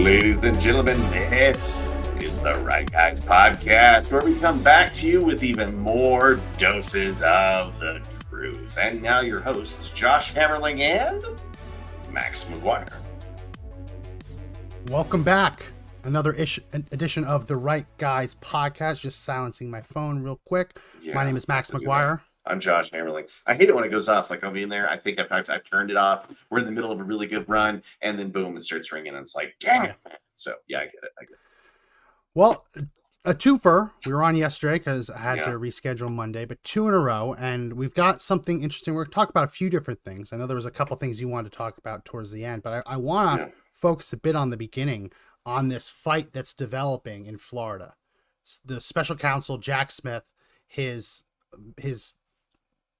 Ladies and gentlemen, this is the Right Guys Podcast, where we come back to you with even more doses of the truth. And now your hosts, Josh Hammerling and Max McGuire. Welcome back. Another edition of the Right Guys Podcast. Just silencing my phone real quick. Yeah, my name is Max McGuire. I'm Josh Hammerling. I hate it when it goes off. Like, I'll be in there. I think I've turned it off. We're in the middle of a really good run, and then boom, it starts ringing, and it's like, dang it. So, yeah, I get it. Well, a twofer. We were on yesterday because I had to reschedule Monday, but two in a row, and we've got something interesting. We're going to talk about a few different things. I know there was a couple things you wanted to talk about towards the end, but I want to focus a bit on the beginning on this fight that's developing in Florida. The special counsel, Jack Smith, his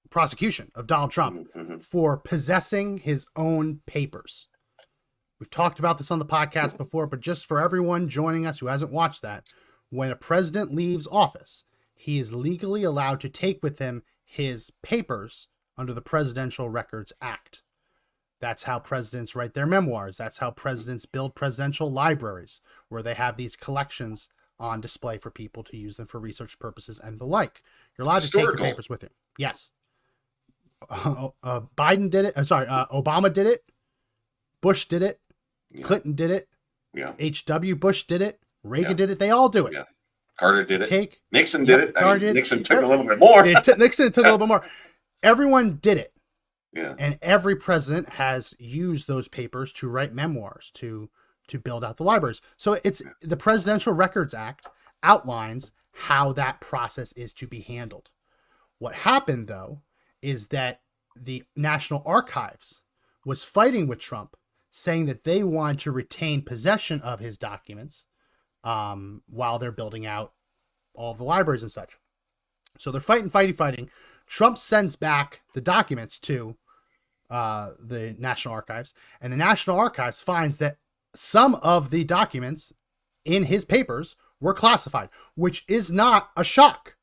prosecution of Donald Trump for possessing his own papers. We've talked about this on the podcast before, but just for everyone joining us who hasn't watched that, when a president leaves office, he is legally allowed to take with him his papers under the Presidential Records Act. That's how presidents write their memoirs. That's how presidents build presidential libraries, where they have these collections on display for people to use them for research purposes and the like. You're allowed to take your papers with you. Yes. Biden did it. Obama did it. Bush did it. Clinton did it. H.W. Bush did it. Reagan did it. They all do it. Carter did it. Nixon did it. Nixon took a little bit more. Nixon took a little bit more. Everyone did it. Yeah. And every president has used those papers to write memoirs, to build out the libraries. So it's the Presidential Records Act outlines how that process is to be handled. What happened, though, is that the National Archives was fighting with Trump, saying that they wanted to retain possession of his documents while they're building out all of the libraries and such. So they're fighting. Trump sends back the documents to the National Archives, and the National Archives finds that some of the documents in his papers were classified, which is not a shock.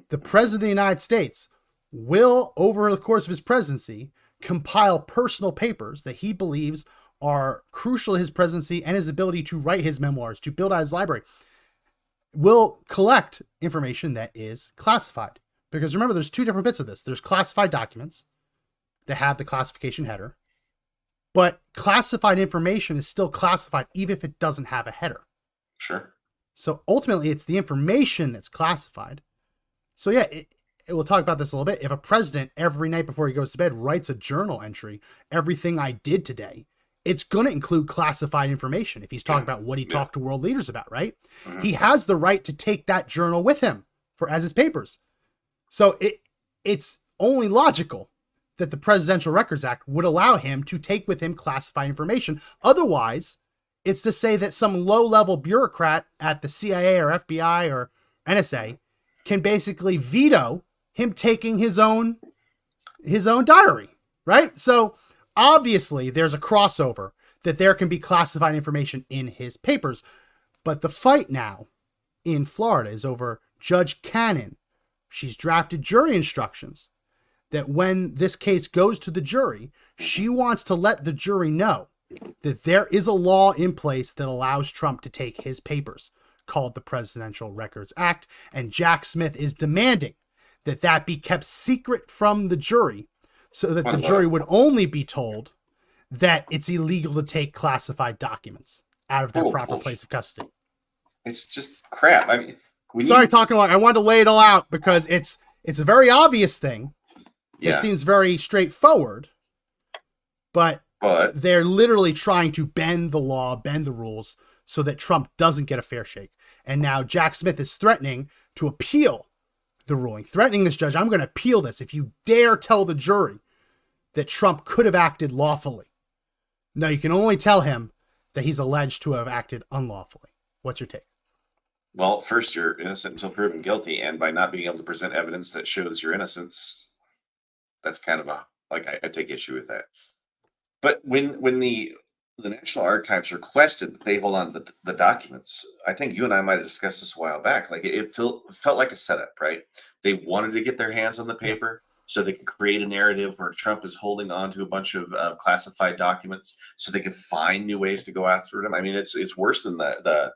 The President of the United States will, over the course of his presidency, compile personal papers that he believes are crucial to his presidency and his ability to write his memoirs, to build out his library, will collect information that is classified. Because remember, there's two different bits of this. There's classified documents that have the classification header, but classified information is still classified even if it doesn't have a header. Sure. So ultimately, it's the information that's classified. So yeah, we'll talk about this a little bit. If a president every night before he goes to bed writes a journal entry, everything I did today, it's going to include classified information. If he's talking about what he talked to world leaders about, right? He has the right to take that journal with him as his papers. So it's only logical that the Presidential Records Act would allow him to take with him classified information. Otherwise, it's to say that some low-level bureaucrat at the CIA or FBI or NSA can basically veto him taking his own diary, right? So obviously there's a crossover that there can be classified information in his papers. But the fight now in Florida is over Judge Cannon. She's drafted jury instructions that when this case goes to the jury, she wants to let the jury know that there is a law in place that allows Trump to take his papers, called the Presidential Records Act, and Jack Smith is demanding that be kept secret from the jury so that the jury would only be told that it's illegal to take classified documents out of their proper place of custody. It's just crap. I mean, talking long. I wanted to lay it all out because it's a very obvious thing. It seems very straightforward, but they're literally trying to bend the law, bend the rules so that Trump doesn't get a fair shake. And now Jack Smith is threatening to appeal the ruling, threatening this judge. I'm going to appeal this if you dare tell the jury that Trump could have acted lawfully. No, you can only tell him that he's alleged to have acted unlawfully. What's your take? Well, first, you're innocent until proven guilty, and by not being able to present evidence that shows your innocence, that's kind of I take issue with that. But when the National Archives requested that they hold on to the documents, I think you and I might have discussed this a while back. Like, it felt like a setup, right? They wanted to get their hands on the paper so they could create a narrative where Trump is holding on to a bunch of classified documents so they could find new ways to go after him. I mean, it's worse than the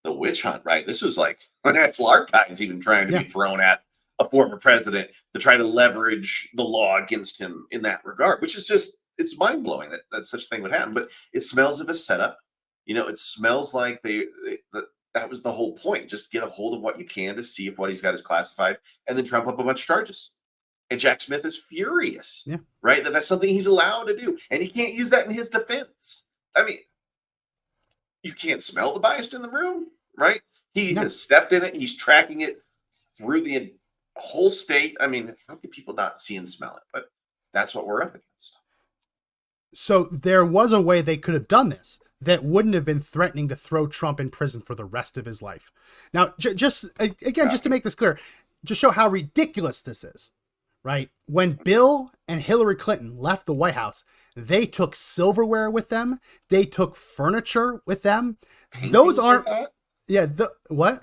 witch hunt, right? This was like the National Archives even trying to be thrown at a former president to try to leverage the law against him in that regard, which is just, it's mind blowing that such a thing would happen. But it smells of a setup. It smells like that was the whole point. Just get a hold of what you can to see if what he's got is classified, and then trump up a bunch of charges. And Jack Smith is furious, right? That's something he's allowed to do, and he can't use that in his defense. I mean, you can't smell the bias in the room, right? He has stepped in it. He's tracking it through the whole state. I mean, how can people not see and smell it? But that's what we're up against. So there was a way they could have done this that wouldn't have been threatening to throw Trump in prison for the rest of his life. Now, just to make this clear, just show how ridiculous this is, right? When Bill and Hillary Clinton left the White House, they took silverware with them. They took furniture with them. Paintings Those aren't, what?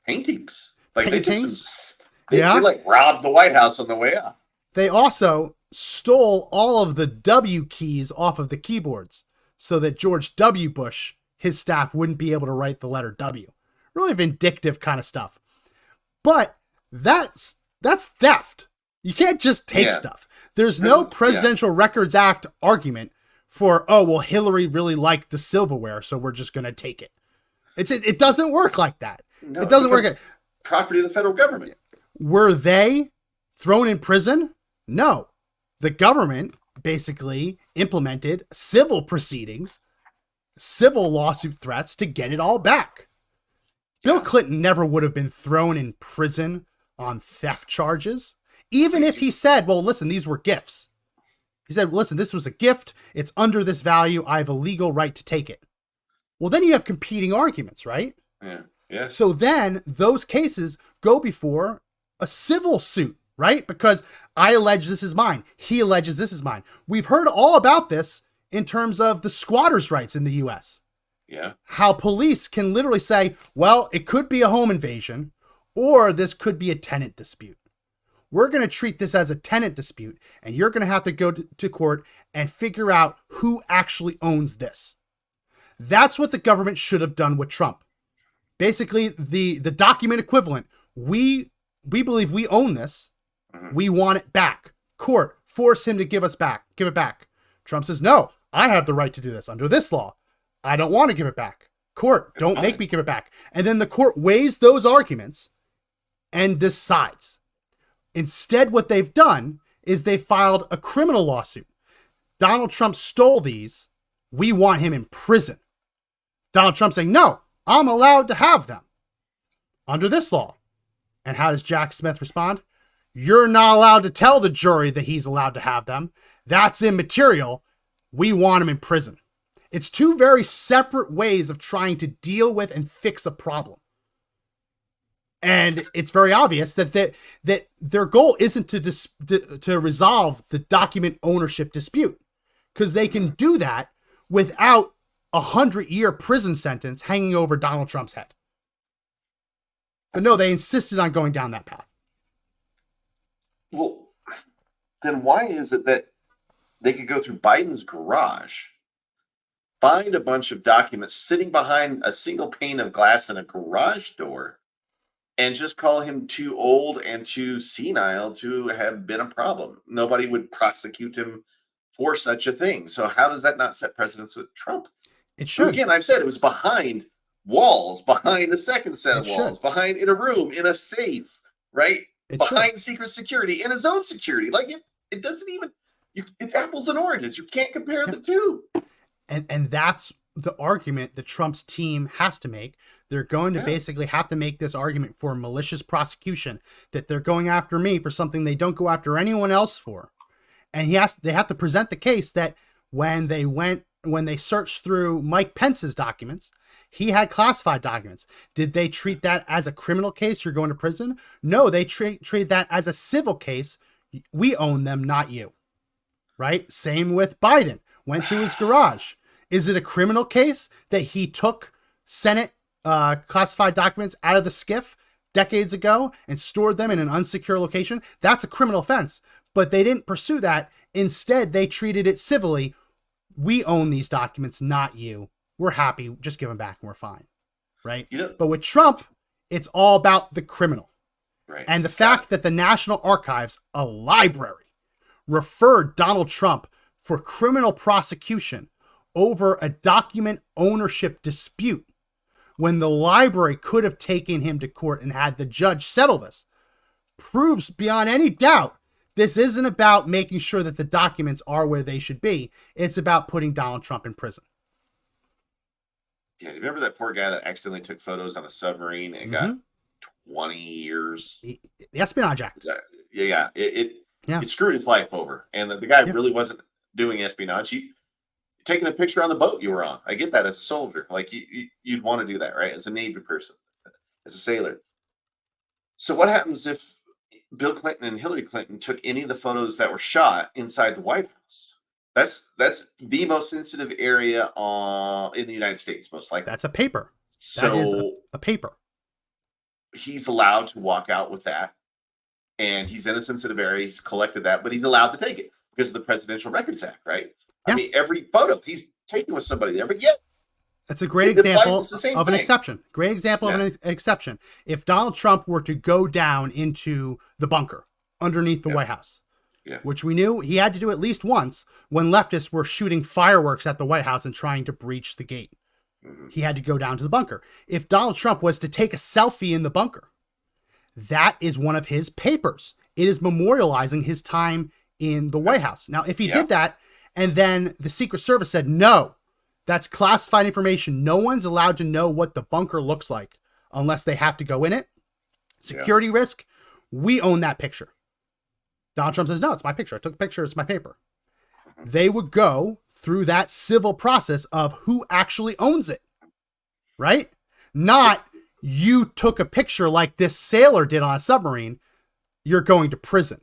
Paintings. Like paintings? They like robbed the White House on the way out. They also stole all of the W keys off of the keyboards, so that George W. Bush, his staff, wouldn't be able to write the letter W. Really vindictive kind of stuff. But that's theft. You can't just take stuff. There's no Presidential Records Act argument for, oh, well, Hillary really liked the silverware, so we're just going to take it. It doesn't work like that. No, it doesn't work. Property of the federal government. Were they thrown in prison? No. The government basically implemented civil proceedings, civil lawsuit threats to get it all back. Bill Clinton never would have been thrown in prison on theft charges, even if he said, well, listen, these were gifts. He said, listen, this was a gift. It's under this value. I have a legal right to take it. Well, then you have competing arguments, right? Yeah. So then those cases go before a civil suit, right? Because I allege this is mine. He alleges this is mine. We've heard all about this in terms of the squatters' rights in the U.S. Yeah. How police can literally say, well, it could be a home invasion, or this could be a tenant dispute. We're going to treat this as a tenant dispute, and you're going to have to go to court and figure out who actually owns this. That's what the government should have done with Trump. Basically, the document equivalent. We believe we own this. We want it back. Court, force him to give it back. Trump says, no, I have the right to do this under this law. I don't want to give it back. Court, don't make me give it back. And then the court weighs those arguments and decides. Instead, what they've done is they filed a criminal lawsuit. Donald Trump stole these. We want him in prison. Donald Trump saying, no, I'm allowed to have them under this law. And how does Jack Smith respond? You're not allowed to tell the jury that he's allowed to have them. That's immaterial. We want him in prison. It's two very separate ways of trying to deal with and fix a problem. And it's very obvious that their goal isn't to resolve the document ownership dispute, because they can do that without a 100-year prison sentence hanging over Donald Trump's head. But no, they insisted on going down that path. Well, then why is it that they could go through Biden's garage, find a bunch of documents sitting behind a single pane of glass in a garage door, and just call him too old and too senile to have been a problem? Nobody would prosecute him for such a thing. So how does that not set precedence with Trump? It should. Again, I've said it was behind walls, behind a second set of walls, behind in a room, in a safe, right? Behind secret security, in his own security. Like it doesn't even, it's apples and oranges. You can't compare the two. And that's the argument that Trump's team has to make. They're going to basically have to make this argument for malicious prosecution, that they're going after me for something they don't go after anyone else for. And they have to present the case that when they searched through Mike Pence's documents, he had classified documents. Did they treat that as a criminal case? You're going to prison? No, they treat that as a civil case. We own them, not you. Right? Same with Biden. Went through his garage. Is it a criminal case that he took Senate classified documents out of the SCIF decades ago and stored them in an unsecure location? That's a criminal offense. But they didn't pursue that. Instead, they treated it civilly. We own these documents, not you. We're happy. Just give them back and we're fine. Right? But with Trump, it's all about the criminal. Right. And the fact that the National Archives, a library, referred Donald Trump for criminal prosecution over a document ownership dispute when the library could have taken him to court and had the judge settle this proves beyond any doubt this isn't about making sure that the documents are where they should be. It's about putting Donald Trump in prison. Yeah, do you remember that poor guy that accidentally took photos on a submarine and got 20 years? The Espionage Act. Yeah. It screwed his life over. And the guy really wasn't doing espionage. He taking a picture on the boat you were on. I get that as a soldier. Like you'd want to do that, right? As a Navy person, as a sailor. So what happens if Bill Clinton and Hillary Clinton took any of the photos that were shot inside the White House? That's the most sensitive area in the United States, most likely. That's a paper. So that is a paper. He's allowed to walk out with that, and he's in a sensitive area. He's collected that, but he's allowed to take it because of the Presidential Records Act, right? Yes. I mean, every photo he's taken with somebody there, but yet that's a great example of an thing. Exception. Great example of an exception. If Donald Trump were to go down into the bunker underneath the White House, which we knew he had to do at least once when leftists were shooting fireworks at the White House and trying to breach the gate. He had to go down to the bunker. If Donald Trump was to take a selfie in the bunker, that is one of his papers. It is memorializing his time in the White House. Now, if he did that and then the Secret Service said, no, that's classified information. No one's allowed to know what the bunker looks like unless they have to go in it. Security risk, we own that picture. Donald Trump says, no, it's my picture. I took a picture. It's my paper. They would go through that civil process of who actually owns it, right? Not you took a picture like this sailor did on a submarine. You're going to prison.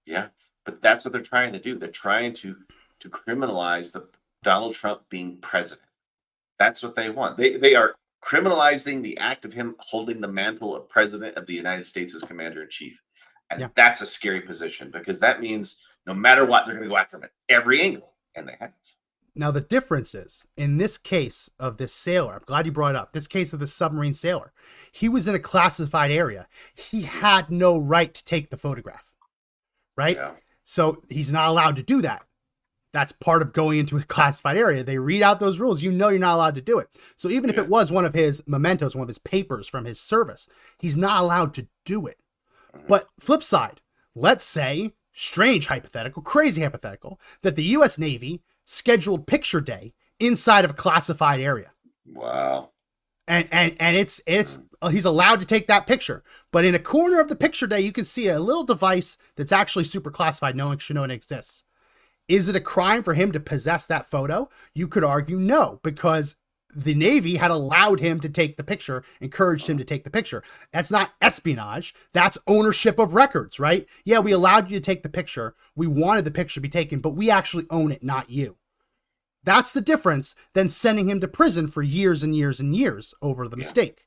Yeah, but that's what they're trying to do. They're trying to criminalize the Donald Trump being president. That's what they want. They are criminalizing the act of him holding the mantle of president of the United States as commander in chief. And that's a scary position because that means no matter what, they're going to go after him at every angle. And they have. Now, the difference is in this case of this sailor, I'm glad you brought it up. This case of the submarine sailor, he was in a classified area. He had no right to take the photograph, right? Yeah. So he's not allowed to do that. That's part of going into a classified area. They read out those rules. You know you're not allowed to do it. So even if it was one of his mementos, one of his papers from his service, he's not allowed to do it. But flip side, let's say, strange hypothetical, crazy hypothetical, that the U.S. Navy scheduled picture day inside of a classified area. Wow. And it's he's allowed to take that picture. But in a corner of the picture day, you can see a little device that's actually super classified. No one should know it exists. Is it a crime for him to possess that photo? You could argue no, because the Navy had allowed him to take the picture, encouraged him to take the picture. That's not espionage. That's ownership of records, right? Yeah, we allowed you to take the picture. We wanted the picture to be taken, but we actually own it, not you. That's the difference than sending him to prison for years and years and years over the mistake.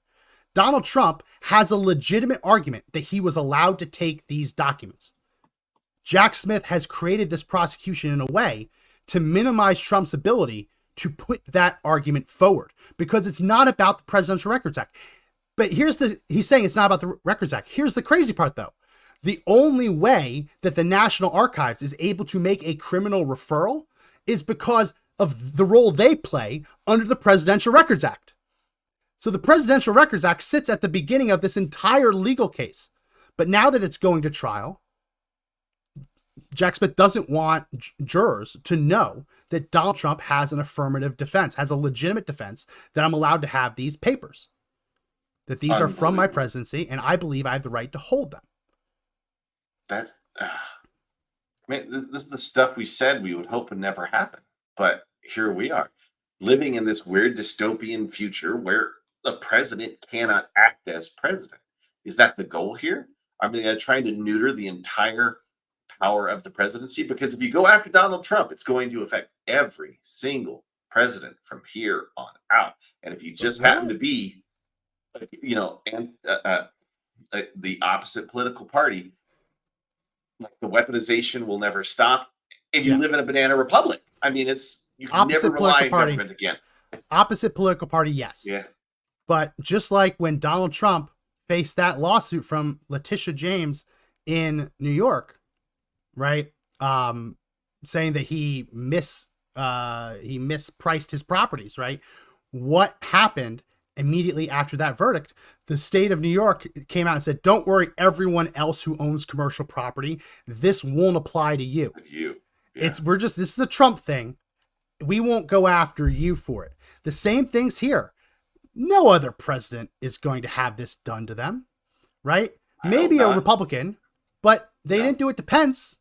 Donald Trump has a legitimate argument that he was allowed to take these documents. Jack Smith has created this prosecution in a way to minimize Trump's ability to put that argument forward because it's not about the Presidential Records Act. But he's saying it's not about the Records Act. Here's the crazy part though. The only way that the National Archives is able to make a criminal referral is because of the role they play under the Presidential Records Act. So the Presidential Records Act sits at the beginning of this entire legal case. But now that it's going to trial, Jack Smith doesn't want jurors to know that Donald Trump has an affirmative defense, has a legitimate defense that I'm allowed to have these papers, that these are from my presidency, and I believe I have the right to hold them. That's, this is the stuff we said we would hope would never happen. But here we are, living in this weird dystopian future where the president cannot act as president. Is that the goal here? I mean, they're trying to neuter the entire power of the presidency, because if you go after Donald Trump, it's going to affect every single president from here on out. And if you just happen to be, and the opposite political party, like the weaponization will never stop, and you Yeah. live in a banana republic. I mean, you can never Opposite rely political on party. government again. Opposite political party, yes. Yeah. But just like when Donald Trump faced that lawsuit from Letitia James in New York, right? Saying that he mispriced his properties, right? What happened immediately after that verdict? The state of New York came out and said, "Don't worry, everyone else who owns commercial property, this won't apply to you. With you. Yeah. This is a Trump thing. We won't go after you for it." The same thing's here. No other president is going to have this done to them, right? Maybe a Republican, but they didn't do it to Pence.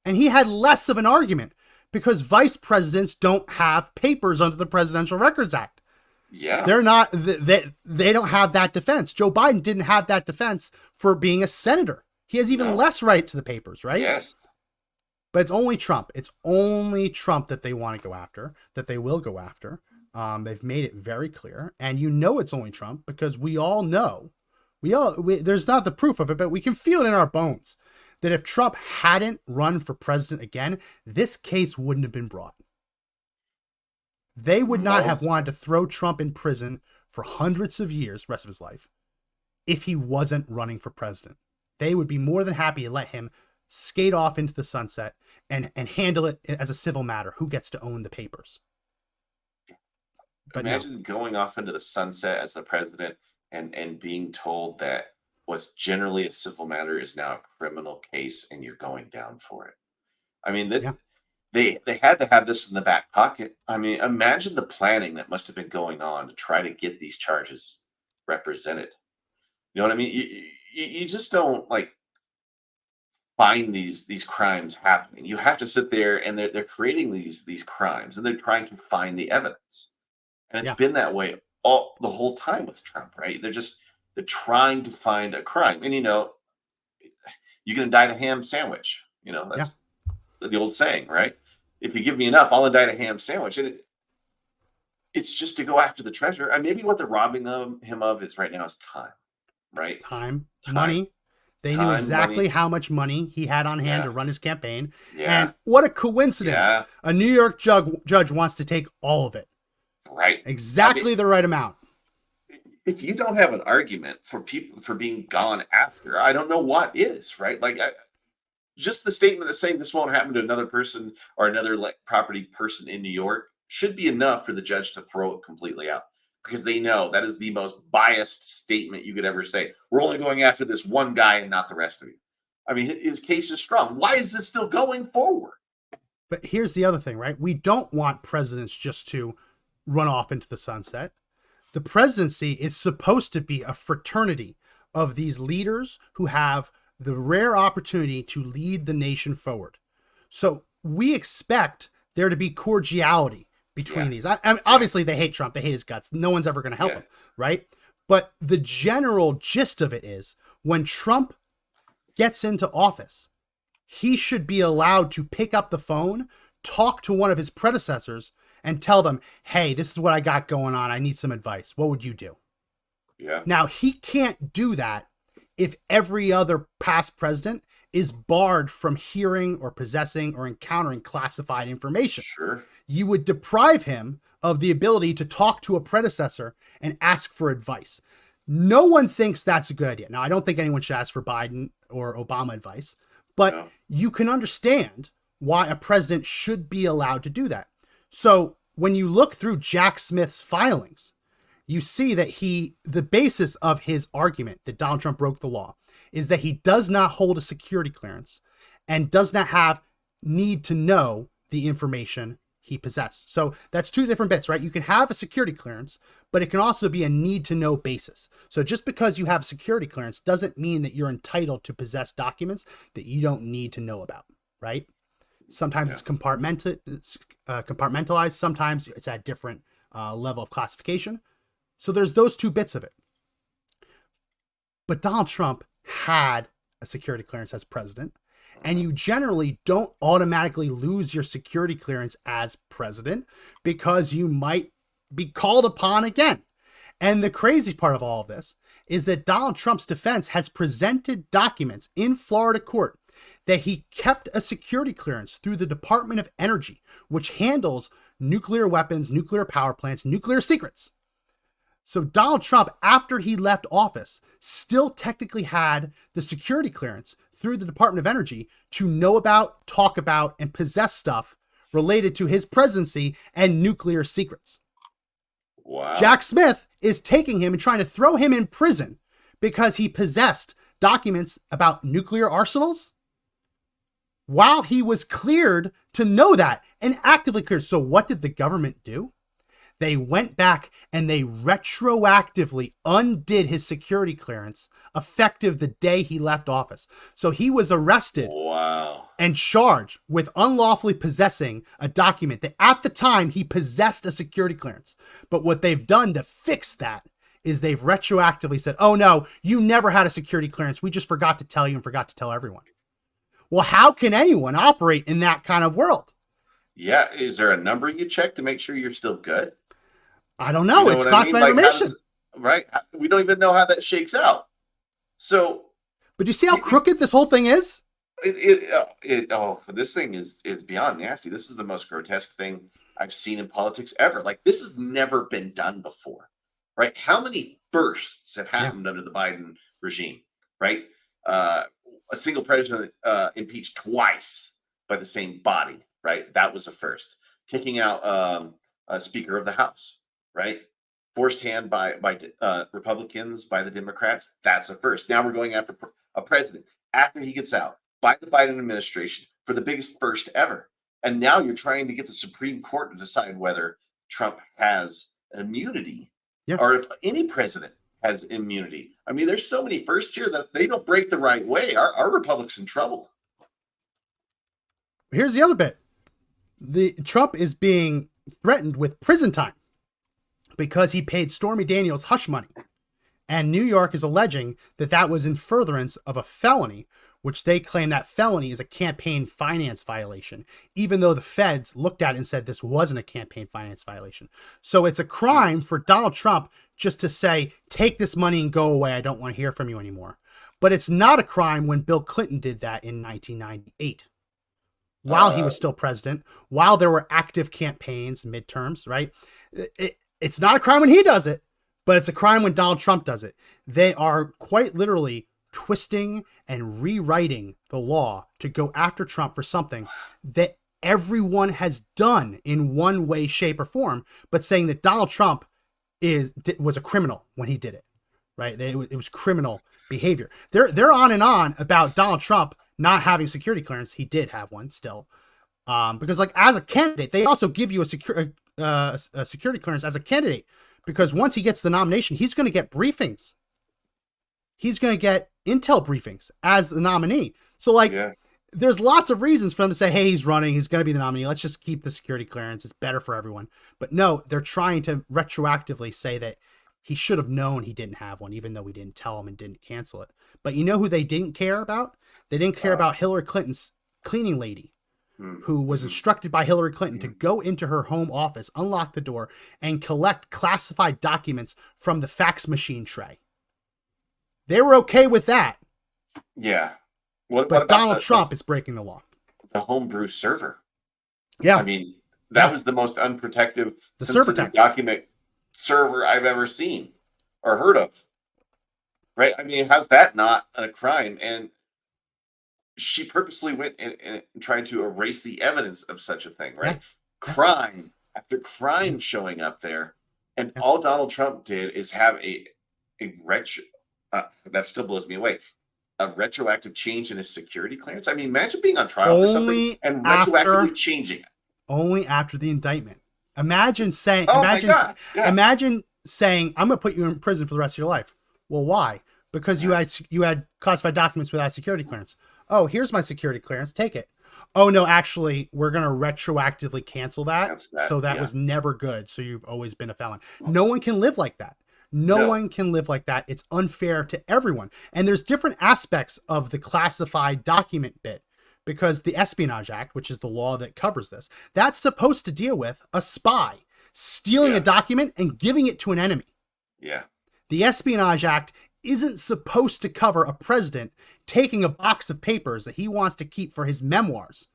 And he had less of an argument because vice presidents don't have papers under the Presidential Records Act. Yeah. They're not, they don't have that defense. Joe Biden didn't have that defense for being a senator. He has even less right to the papers, right? Yes. But it's only Trump. It's only Trump that they want to go after, that they will go after. They've made it very clear. And you know it's only Trump because we all know, there's not the proof of it, but we can feel it in our bones that if Trump hadn't run for president again, this case wouldn't have been brought. They would not have wanted to throw Trump in prison for hundreds of years, rest of his life, if he wasn't running for president. They would be more than happy to let him skate off into the sunset and handle it as a civil matter. Who gets to own the papers? But imagine going off into the sunset as the president and being told that what's generally a civil matter is now a criminal case and you're going down for it. I mean, they had to have this in the back pocket. I mean, imagine the planning that must have been going on to try to get these charges represented. You know what I mean? You just don't find these crimes happening. You have to sit there and they're creating these crimes and they're trying to find the evidence. And it's been that way the whole time with Trump, right? They're trying to find a crime. And you're gonna indict a ham sandwich. That's the old saying, right? If you give me enough, I'll indict a ham sandwich. And it's just to go after the treasure. And maybe what they're robbing him of is right now is time, right? Time. Money. They knew exactly how much money he had on hand to run his campaign. Yeah. And what a coincidence. Yeah. A New York judge wants to take all of it. Right. Exactly the right amount. If you don't have an argument for people for being gone after, I don't know what is, right? Just the statement that's saying this won't happen to another person or another property person in New York should be enough for the judge to throw it completely out, because they know that is the most biased statement you could ever say. We're only going after this one guy and not the rest of you. I mean, his case is strong. Why is this still going forward? But here's the other thing, right? We don't want presidents just to run off into the sunset. The presidency is supposed to be a fraternity of these leaders who have the rare opportunity to lead the nation forward. So we expect there to be cordiality between these. Obviously, they hate Trump. They hate his guts. No one's ever going to help him, right? But the general gist of it is when Trump gets into office, he should be allowed to pick up the phone, talk to one of his predecessors, and tell them, hey, this is what I got going on. I need some advice. What would you do? Yeah. Now, he can't do that if every other past president is barred from hearing or possessing or encountering classified information. Sure. You would deprive him of the ability to talk to a predecessor and ask for advice. No one thinks that's a good idea. Now, I don't think anyone should ask for Biden or Obama advice, but you can understand why a president should be allowed to do that. So when you look through Jack Smith's filings, you see that the basis of his argument that Donald Trump broke the law is that he does not hold a security clearance and does not need to know the information he possessed. So that's two different bits, right? You can have a security clearance, but it can also be a need to know basis. So just because you have security clearance doesn't mean that you're entitled to possess documents that you don't need to know about, right? Sometimes it's compartmentalized. Sometimes it's at different level of classification. So there's those two bits of it. But Donald Trump had a security clearance as president, and you generally don't automatically lose your security clearance as president because you might be called upon again. And the crazy part of all of this is that Donald Trump's defense has presented documents in Florida court that he kept a security clearance through the Department of Energy, which handles nuclear weapons, nuclear power plants, nuclear secrets. So Donald Trump, after he left office, still technically had the security clearance through the Department of Energy to know about, talk about, and possess stuff related to his presidency and nuclear secrets. Wow. Jack Smith is taking him and trying to throw him in prison because he possessed documents about nuclear arsenals while he was cleared to know that and actively cleared. So what did the government do? They went back and they retroactively undid his security clearance effective the day he left office. So he was arrested and charged with unlawfully possessing a document that at the time he possessed a security clearance. But what they've done to fix that is they've retroactively said, oh no, you never had a security clearance. We just forgot to tell you and forgot to tell everyone. Well, how can anyone operate in that kind of world? Yeah. Is there a number you check to make sure you're still good? I don't know. It's classified information. Right. We don't even know how that shakes out. So. But you see how crooked this whole thing is? This thing is beyond nasty. This is the most grotesque thing I've seen in politics ever. Like, this has never been done before, right? How many firsts have happened under the Biden regime, right? A single president impeached twice by the same body, right? That was a first. Kicking out a Speaker of the House, right? Forced hand by Republicans, by the Democrats. That's a first. Now we're going after a president after he gets out by the Biden administration for the biggest first ever. And now you're trying to get the Supreme Court to decide whether Trump has immunity or if any president has immunity. I mean, there's so many firsts here that they don't break the right way. Our republic's in trouble. Here's the other bit. Trump is being threatened with prison time because he paid Stormy Daniels hush money. And New York is alleging that that was in furtherance of a felony, which they claim that felony is a campaign finance violation, even though the feds looked at it and said this wasn't a campaign finance violation. So it's a crime for Donald Trump just to say, take this money and go away. I don't want to hear from you anymore. But it's not a crime when Bill Clinton did that in 1998. While he was still president, while there were active campaigns, midterms, right? It's not a crime when he does it, but it's a crime when Donald Trump does it. They are quite literally twisting and rewriting the law to go after Trump for something that everyone has done in one way, shape, or form, but saying that Donald Trump was a criminal when he did it, right? It was criminal behavior. They're on and on about Donald Trump not having security clearance. He did have one still, because like as a candidate, they also give you a security clearance as a candidate, because once he gets the nomination, he's going to get briefings. He's going to get intel briefings as the nominee. So like, there's lots of reasons for them to say, hey, he's running, he's going to be the nominee. Let's just keep the security clearance. It's better for everyone. But no, they're trying to retroactively say that he should have known he didn't have one, even though we didn't tell him and didn't cancel it. But you know who they didn't care about? They didn't care about Hillary Clinton's cleaning lady, who was instructed by Hillary Clinton to go into her home office, unlock the door, and collect classified documents from the fax machine tray. They were okay with that. Yeah. But Donald Trump is breaking the law. The homebrew server. Yeah. I mean, that was the most unprotected sensitive document server I've ever seen or heard of. Right? I mean, how's that not a crime? And she purposely went and tried to erase the evidence of such a thing, right? Crime after crime showing up there. And all Donald Trump did is have a that still blows me away. A retroactive change in his security clearance. I mean, imagine being on trial for something and retroactively changing it. Only after the indictment. Imagine saying, imagine saying, I'm going to put you in prison for the rest of your life. Well, why? Because you had classified documents without security clearance. Oh, here's my security clearance. Take it. Oh, no, actually, we're going to retroactively cancel that. So that was never good. So you've always been a felon. No one can live like that. No one can live like that. It's unfair to everyone. And there's different aspects of the classified document bit, because the Espionage Act, which is the law that covers this, that's supposed to deal with a spy stealing a document and giving it to an enemy. Yeah. The Espionage Act isn't supposed to cover a president taking a box of papers that he wants to keep for his memoirs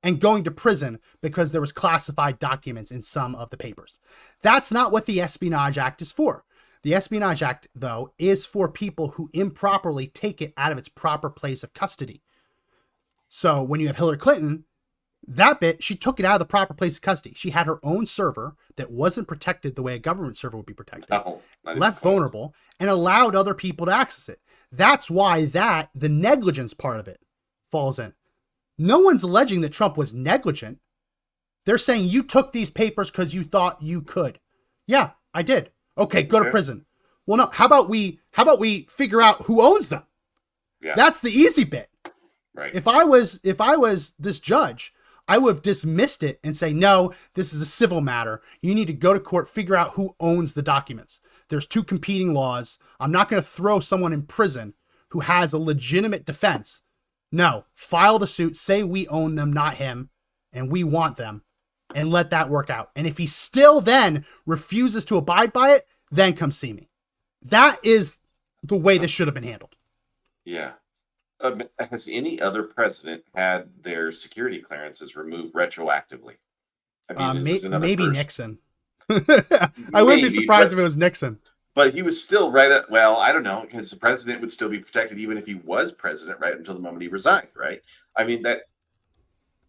and going to prison because there was classified documents in some of the papers. That's not what the Espionage Act is for. The Espionage Act, though, is for people who improperly take it out of its proper place of custody. So when you have Hillary Clinton, that bit, she took it out of the proper place of custody. She had her own server that wasn't protected the way a government server would be protected, left vulnerable, and allowed other people to access it. That's why the negligence part of it falls in. No one's alleging that Trump was negligent. They're saying you took these papers because you thought you could. Yeah, I did. Okay, go to prison. Well, no, how about we figure out who owns them? Yeah. That's the easy bit. Right. If I was this judge, I would have dismissed it and say, no, this is a civil matter. You need to go to court, figure out who owns the documents. There's two competing laws. I'm not going to throw someone in prison who has a legitimate defense. No, file the suit, say we own them, not him, and we want them, and let that work out. And if he still then refuses to abide by it, then come see me. That is the way this should have been handled. Yeah. Has any other president had their security clearances removed retroactively? I mean, maybe Nixon. I wouldn't be surprised if it was Nixon. But he was still right at, well, I don't know, because the president would still be protected even if he was president right until the moment he resigned, right? I mean,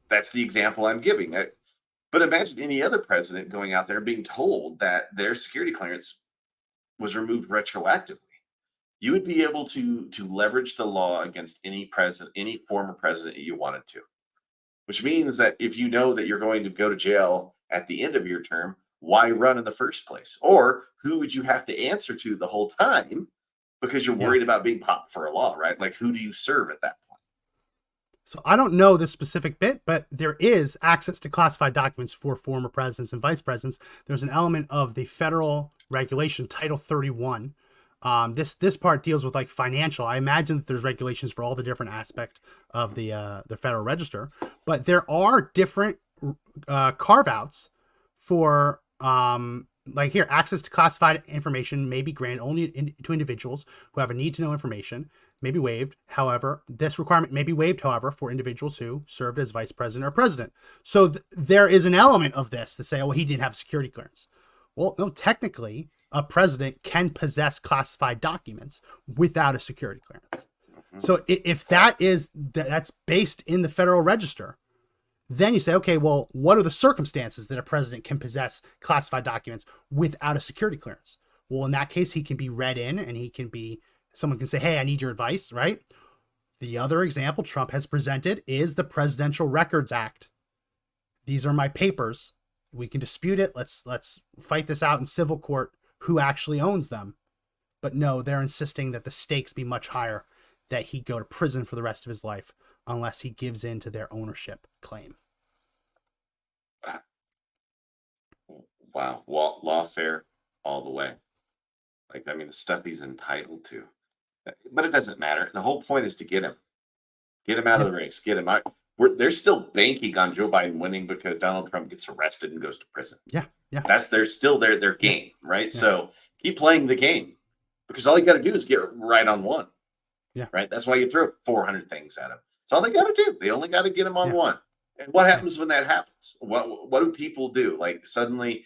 that's the example I'm giving. But imagine any other president going out there being told that their security clearance was removed retroactively. You would be able to leverage the law against any president, any former president you wanted to, which means that if you know that you're going to go to jail at the end of your term, why run in the first place? Or who would you have to answer to the whole time because you're worried about being popped for a law, right? Like, who do you serve at that point? So I don't know this specific bit, but there is access to classified documents for former presidents and vice presidents. There's an element of the federal regulation, Title 31. This part deals with like financial. I imagine that there's regulations for all the different aspects of the Federal Register, but there are different carve outs for like here, access to classified information may be granted only to individuals who have a need to know information, may be waived. However, this requirement may be waived, however, for individuals who served as vice president or president. So there is an element of this to say, oh, he didn't have security clearance. Well, no, technically, a president can possess classified documents without a security clearance. So if that's based in the Federal Register, then you say, okay, well, what are the circumstances that a president can possess classified documents without a security clearance? Well, in that case, he can be read in and someone can say, hey, I need your advice, right? The other example Trump has presented is the Presidential Records Act. These are my papers. We can dispute it. Let's fight this out in civil court. Who actually owns them? But no, they're insisting that the stakes be much higher, that he go to prison for the rest of his life unless he gives in to their ownership claim. Wow. Lawfare all the way. Like, I mean, the stuff he's entitled to. But it doesn't matter. The whole point is to get him. Get him out of the race. Get him out. They're still banking on Joe Biden winning because Donald Trump gets arrested and goes to prison. Yeah. They're still their game, right? Yeah. So keep playing the game because all you got to do is get right on one. Yeah. Right. That's why you throw 400 things at him. That's all they got to do. They only got to get him on one. And what happens when that happens? What do people do? Like, suddenly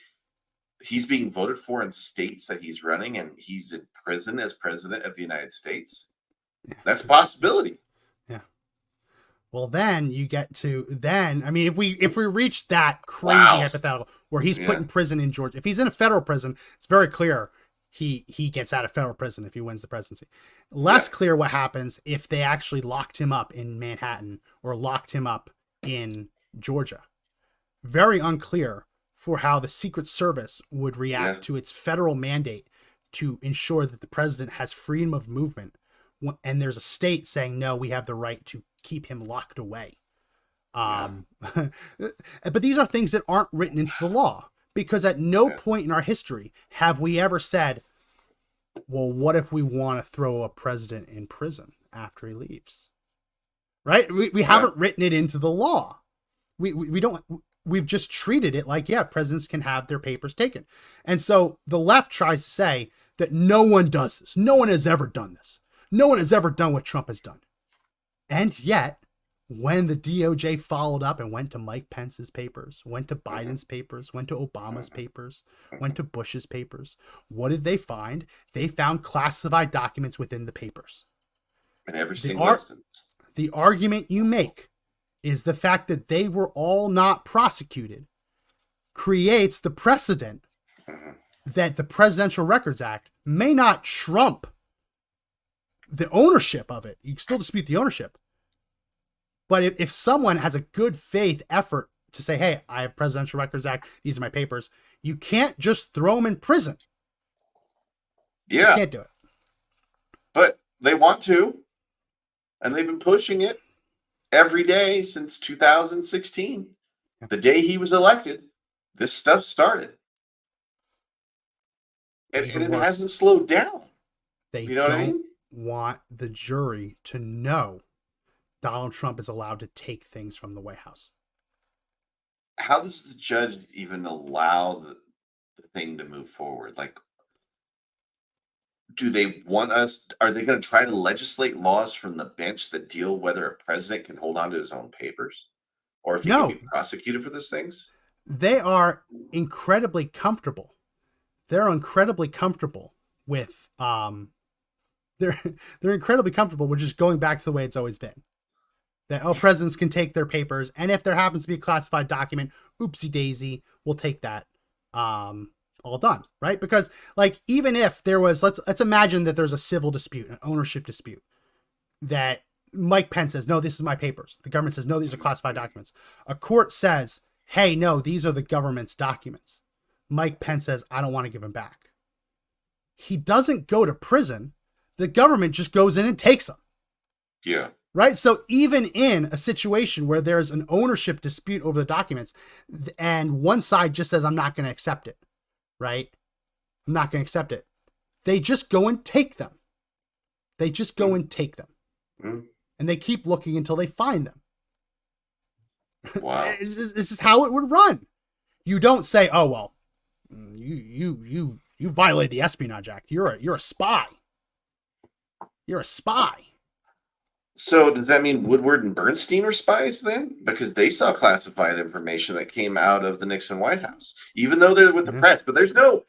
he's being voted for in states that he's running and he's in prison as president of the United States. Yeah. That's a possibility. Yeah. Well, then you get to I mean, if we reach that crazy hypothetical where he's put in prison in Georgia, if he's in a federal prison, it's very clear he gets out of federal prison if he wins the presidency. Less clear what happens if they actually locked him up in Manhattan or locked him up in Georgia. Very unclear for how the Secret Service would react to its federal mandate to ensure that the president has freedom of movement. And there's a state saying, no, we have the right to keep him locked away. But these are things that aren't written into the law, because at no point in our history have we ever said, well, what if we want to throw a president in prison after he leaves? Right? We haven't written it into the law. We don't. We've just treated it like, presidents can have their papers taken. And so the left tries to say that no one does this. No one has ever done this. No one has ever done what Trump has done. And yet, when the DOJ followed up and went to Mike Pence's papers, went to Mhm. Biden's papers, went to Obama's Mhm. papers, Mhm. went to Bush's papers, what did they find? They found classified documents within the papers. In every The single art, instance. the argument you make is the fact that they were all not prosecuted creates the precedent Mhm. that the Presidential Records Act may not trump the ownership of it. You can still dispute the ownership. But if someone has a good faith effort to say, hey, I have Presidential Records Act, these are my papers, you can't just throw them in prison. You Yeah, can't do it. but they want to, and they've been pushing it every day since 2016. The day he was elected, this stuff started. And Even it worse, hasn't slowed down. they You know what I don't mean? want the jury to know Donald Trump is allowed to take things from the White House. How does the judge even allow the thing to move forward? Like, do they want us? Are they going to try to legislate laws from the bench that deal whether a president can hold on to his own papers or if he can No, be prosecuted for these things? they are incredibly comfortable. They're incredibly comfortable with they're they're incredibly comfortable with just going back to the way it's always been. That presidents can take their papers, and if there happens to be a classified document, oopsie daisy, we'll take that. All done, right? Because like even if there was, let's imagine that there's a civil dispute, an ownership dispute, that Mike Pence says, no, this is my papers. The government says, no, these are classified documents. A court says, hey, no, these are the government's documents. Mike Pence says, I don't want to give them back. He doesn't go to prison. The government just goes in and takes them. Yeah. Right? So even in a situation where there's an ownership dispute over the documents and one side just says, I'm not going to accept it, right? I'm not going to accept it. They just go and take them. They just go and take them. Mm. And they keep looking until they find them. Wow. This is how it would run. You don't say, oh, well, you violate the Espionage Act. You're a spy. You're a spy. So does that mean Woodward and Bernstein were spies then? Because they saw classified information that came out of the Nixon White House, even though they're with the press. But there's no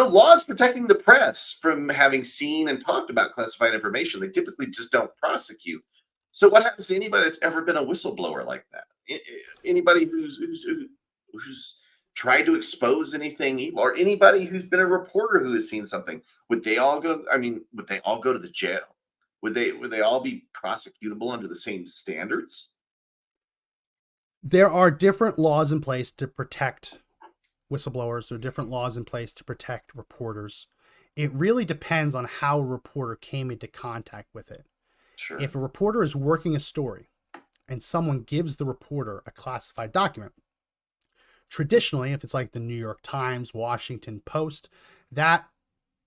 laws protecting the press from having seen and talked about classified information. They typically just don't prosecute. So what happens to anybody that's ever been a whistleblower like that? Anybody who's tried to expose anything evil, or anybody who's been a reporter who has seen something, would they all go? I mean, would they all go to the jail? Would they all be prosecutable under the same standards? There are different laws in place to protect whistleblowers. There are different laws in place to protect reporters. It really depends on how a reporter came into contact with it. Sure. If a reporter is working a story and someone gives the reporter a classified document, traditionally, if it's like the New York Times, Washington Post, that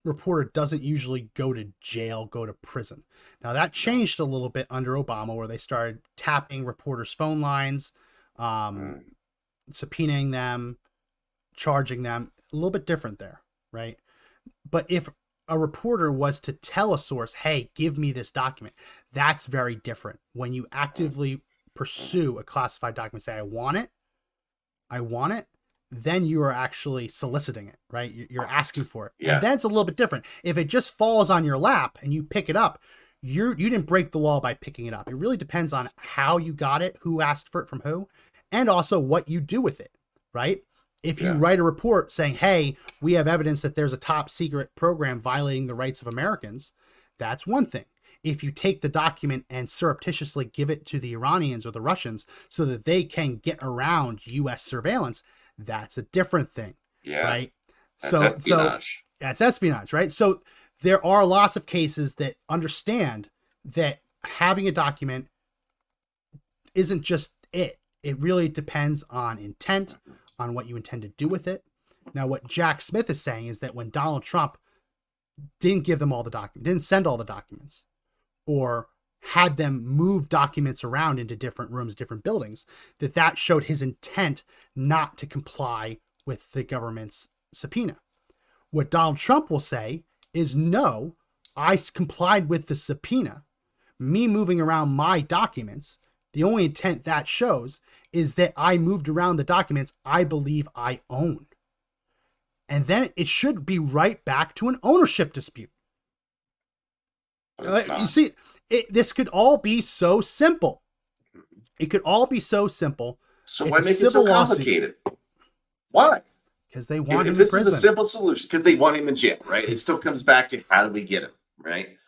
reporter doesn't usually go to jail, go to prison. Now that changed a little bit under Obama, where they started tapping reporters' phone lines, subpoenaing them, charging them. A little bit different there, right? But if a reporter was to tell a source, hey, give me this document, that's very different. When you actively pursue a classified document, say, I want it, then you are actually soliciting it, right? You're asking for it. Yeah. And then it's a little bit different. If it just falls on your lap and you pick it up, you didn't break the law by picking it up. It really depends on how you got it, who asked for it from who, and also what you do with it, right? If you write a report saying, hey, we have evidence that there's a top secret program violating the rights of Americans, that's one thing. If you take the document and surreptitiously give it to the Iranians or the Russians so that they can get around U.S. surveillance, that's a different thing, right? That's espionage. So that's espionage, right? So there are lots of cases that understand that having a document isn't just it. It really depends on intent, on what you intend to do with it. Now, what Jack Smith is saying is that when Donald Trump didn't give them all the documents, didn't send all the documents, or had them move documents around into different rooms, different buildings, that showed his intent not to comply with the government's subpoena. What Donald Trump will say is, no, I complied with the subpoena. Me moving around my documents, the only intent that shows is that I moved around the documents I believe I own. And then it should be right back to an ownership dispute. You see, this could all be so simple. It could all be so simple. So why make it so complicated? Why? Because they want him if in this prison. is a simple solution, because they want him in jail, right? It still comes back to how do we get him, right?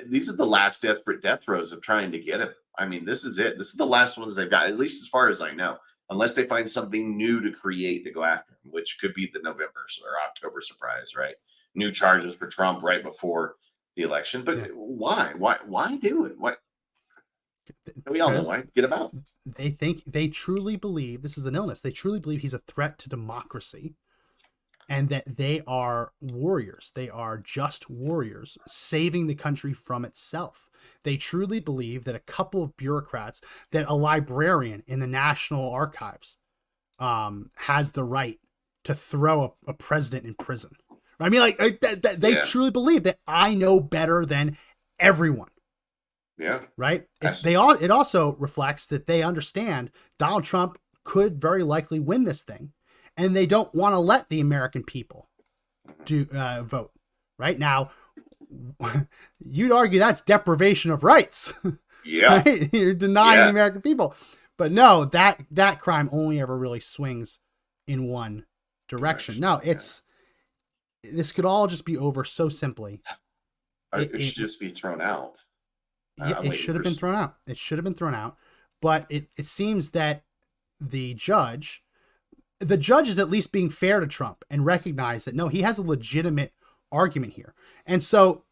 These are the last desperate death throes of trying to get him. I mean, this is it. This is the last ones they've got, at least as far as I know, unless they find something new to create to go after him, which could be the November or October surprise, right? New charges for Trump right before the election. But why? Why do it? What? We all know why. Get him out. They truly believe this is an illness. They truly believe he's a threat to democracy, and that they are warriors. They are just warriors saving the country from itself. They truly believe that a couple of bureaucrats, that a librarian in the National Archives has the right to throw a president in prison. I mean, they truly believe that I know better than everyone. Yeah. Right. It also reflects that they understand Donald Trump could very likely win this thing, and they don't want to let the American people vote. Right now, you'd argue that's deprivation of rights. Yeah. Right? You're denying the American people. But no, that crime only ever really swings in one direction. No, this could all just be over so simply. It should just be thrown out. Yeah, it should have been thrown out. It should have been thrown out. But it seems that the judge is at least being fair to Trump and recognize that, no, he has a legitimate argument here. And so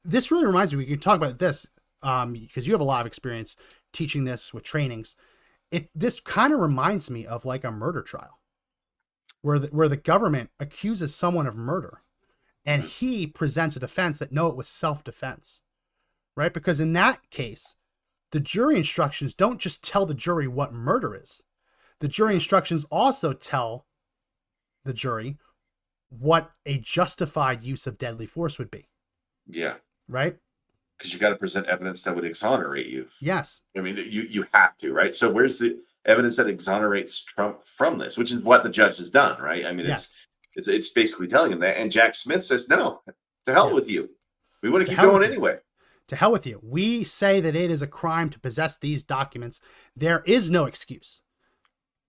this really reminds me, we can talk about this because you have a lot of experience teaching this with trainings. This kind of reminds me of like a murder trial where the government accuses someone of murder and he presents a defense that, no, it was self-defense. Right? Because in that case, the jury instructions don't just tell the jury what murder is. The jury instructions also tell the jury what a justified use of deadly force would be. Yeah. Right? Because you got to present evidence that would exonerate you. Yes. I mean, you have to, right? So where's the evidence that exonerates Trump from this, which is what the judge has done, right? I mean, it's basically telling him that. And Jack Smith says, no, to hell with you. We want to keep going anyway. To hell with you. We say that it is a crime to possess these documents. There is no excuse.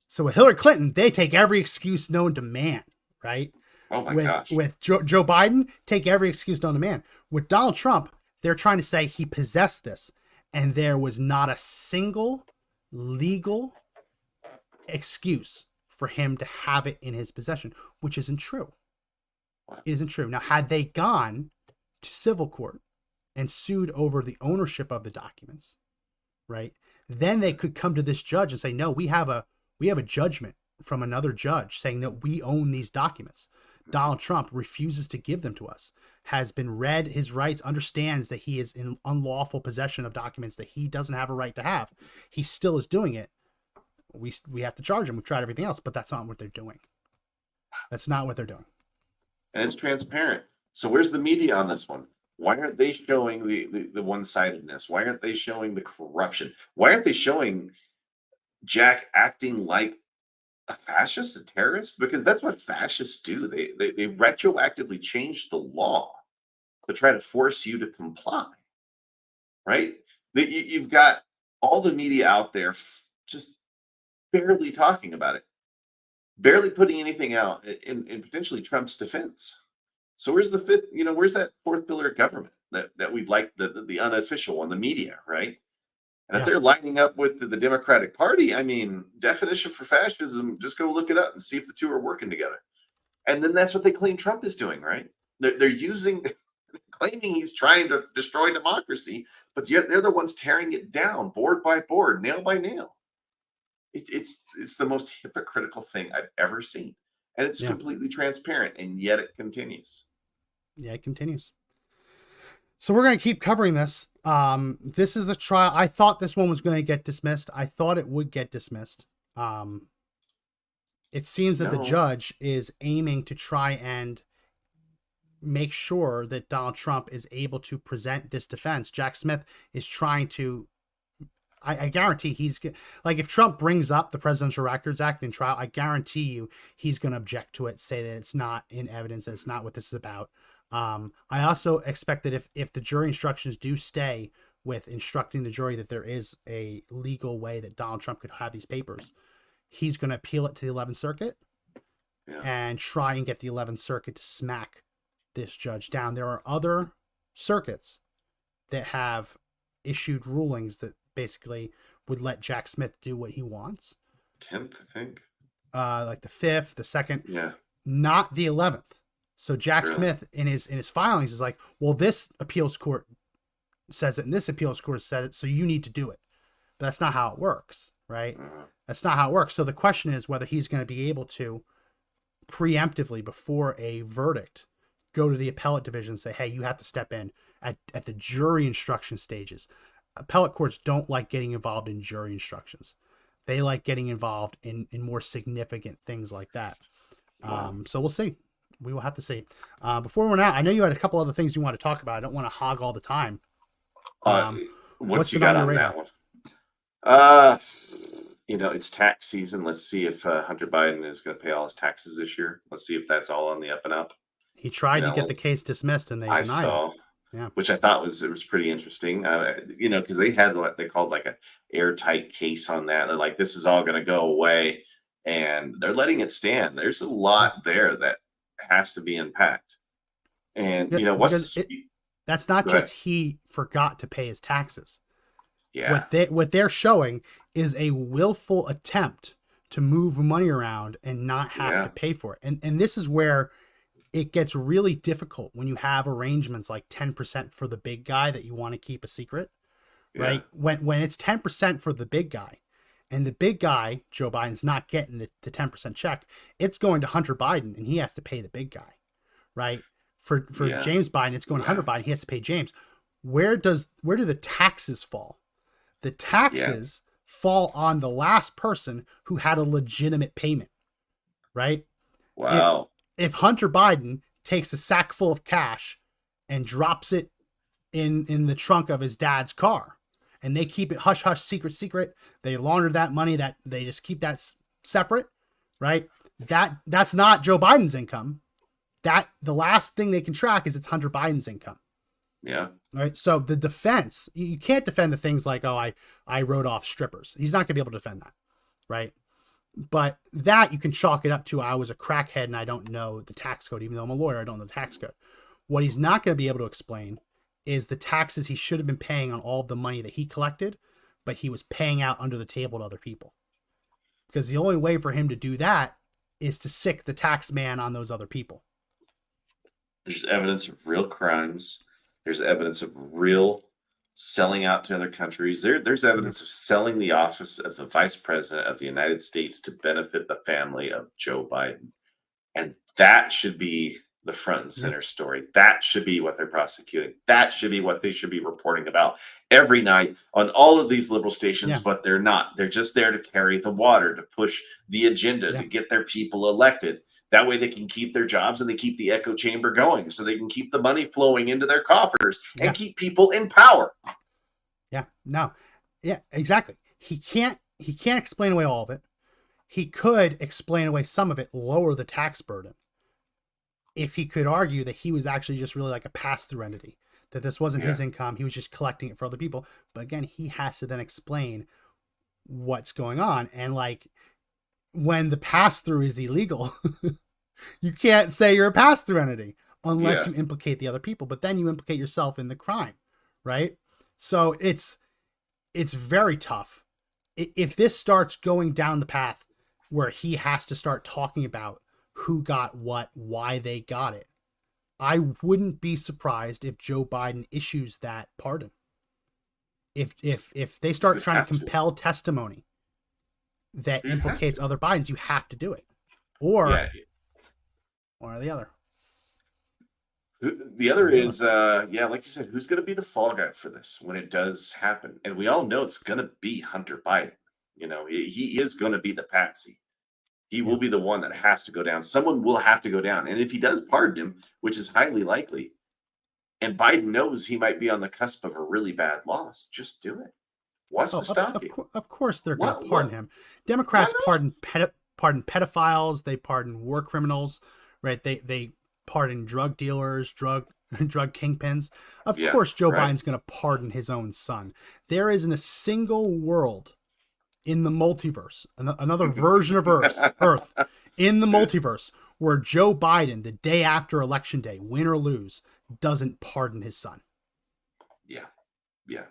So with Hillary Clinton, they take every excuse known to man, right? Oh my gosh. With Joe Biden, take every excuse known to man. With Donald Trump, they're trying to say he possessed this, and there was not a single legal excuse for him to have it in his possession, which isn't true. It isn't true. Now, had they gone to civil court and sued over the ownership of the documents, right? Then they could come to this judge and say, no, we have a judgment from another judge saying that we own these documents. Donald Trump refuses to give them to us, has been read his rights, understands that he is in unlawful possession of documents that he doesn't have a right to have. He still is doing it. We have to charge him. We've tried everything else, but that's not what they're doing. That's not what they're doing. And it's transparent. So where's the media on this one? Why aren't they showing the one-sidedness? Why aren't they showing the corruption? Why aren't they showing Jack acting like a fascist, a terrorist? Because that's what fascists do. They retroactively change the law to try to force you to comply, right? You've got all the media out there just barely talking about it, barely putting anything out in potentially Trump's defense. So where's the fifth, where's that fourth pillar of government that we'd like, the unofficial one, the media, right? And if they're lining up with the Democratic Party, I mean, definition for fascism, just go look it up and see if the two are working together. And then that's what they claim Trump is doing, right? They're claiming he's trying to destroy democracy, but yet they're the ones tearing it down, board by board, nail by nail. It's the most hypocritical thing I've ever seen. And it's completely transparent, and yet it continues. Yeah, it continues. So we're going to keep covering this. This is a trial. I thought this one was going to get dismissed. I thought it would get dismissed. It seems that the judge is aiming to try and make sure that Donald Trump is able to present this defense. Jack Smith is trying to, I guarantee like, if Trump brings up the Presidential Records Act in trial, I guarantee you he's going to object to it, say that it's not in evidence, that it's not what this is about. I also expect that if the jury instructions do stay with instructing the jury that there is a legal way that Donald Trump could have these papers, he's going to appeal it to the 11th Circuit and try and get the 11th Circuit to smack this judge down. There are other circuits that have issued rulings that basically would let Jack Smith do what he wants. 10th, I think. Like the 5th, the 2nd. Yeah. Not the 11th. So Jack Smith in his filings is like, well, this appeals court says it and this appeals court said it, so you need to do it. But that's not how it works, right? That's not how it works. So the question is whether he's going to be able to preemptively, before a verdict, go to the appellate division and say, hey, you have to step in at the jury instruction stages. Appellate courts don't like getting involved in jury instructions. They like getting involved in more significant things like that. So we'll see. We will have to see. Before we run out, I know you had a couple other things you want to talk about. I don't want to hog all the time. What's you got on that one? It's tax season. Let's see if Hunter Biden is going to pay all his taxes this year. Let's see if that's all on the up and up. He tried to get the case dismissed, and they denied it. Yeah, which I thought was pretty interesting. Because they had what they called like a airtight case on that. They're like, this is all going to go away, and they're letting it stand. There's a lot there that has to be unpacked. And that's not just he forgot to pay his taxes. Yeah, what they're showing is a willful attempt to move money around and not have to pay for it. And this is where it gets really difficult when you have arrangements like 10% for the big guy that you want to keep a secret, right? When it's 10% for the big guy, and the big guy, Joe Biden's not getting the 10% check, it's going to Hunter Biden, and he has to pay the big guy, right? For James Biden, it's going to Hunter Biden, he has to pay James. Where do the taxes fall? The taxes fall on the last person who had a legitimate payment, right? Wow. If Hunter Biden takes a sack full of cash and drops it in the trunk of his dad's car, and they keep it hush hush, secret, they launder that money, that they just keep that separate, right? That's not Joe Biden's income. That the last thing they can track is it's Hunter Biden's income. Yeah. Right. So the defense, you can't defend the things like, oh, I wrote off strippers. He's not gonna be able to defend that, right? But that you can chalk it up to, I was a crackhead and I don't know the tax code. Even though I'm a lawyer, I don't know the tax code. What he's not going to be able to explain is the taxes he should have been paying on all of the money that he collected, but he was paying out under the table to other people. Because the only way for him to do that is to sick the tax man on those other people. There's evidence of real crimes. There's evidence of real selling out to other countries. There's evidence of selling the office of the vice president of the United States to benefit the family of Joe Biden. And that should be the front and center story. That should be what they're prosecuting. That should be what they should be reporting about every night on all of these liberal stations, but they're not. They're just there to carry the water, to push the agenda, to get their people elected. That way they can keep their jobs and they keep the echo chamber going, so they can keep the money flowing into their coffers and keep people in power. Yeah, no. Yeah, exactly. He can't explain away all of it. He could explain away some of it, lower the tax burden. If he could argue that he was actually just really like a pass-through entity, that this wasn't his income, he was just collecting it for other people. But again, he has to then explain what's going on. And like, when the pass-through is illegal, you can't say you're a pass-through entity unless you implicate the other people, but then you implicate yourself in the crime, right? So it's very tough. If this starts going down the path where he has to start talking about who got what, why they got it, I wouldn't be surprised if Joe Biden issues that pardon. If they start trying to compel testimony that implicates other Bidens, you have to do it. Or one or the other. The other is, like you said, who's going to be the fall guy for this when it does happen? And we all know it's going to be Hunter Biden. You know, he is going to be the patsy. He Yeah. will be the one that has to go down. Someone will have to go down. And if he does pardon him, which is highly likely, and Biden knows he might be on the cusp of a really bad loss, just do it. What's Oh, to stop you? of course they're going to What? pardon What? him. Why Democrats not? pardon pedophiles. They pardon war criminals, right? They pardon drug dealers, drug kingpins. Of Yeah, course, Joe right. Biden's going to pardon his own son. There isn't a single world in the multiverse, another version of Earth in the multiverse, where Joe Biden, the day after election day, win or lose, doesn't pardon his son. Yeah, yeah.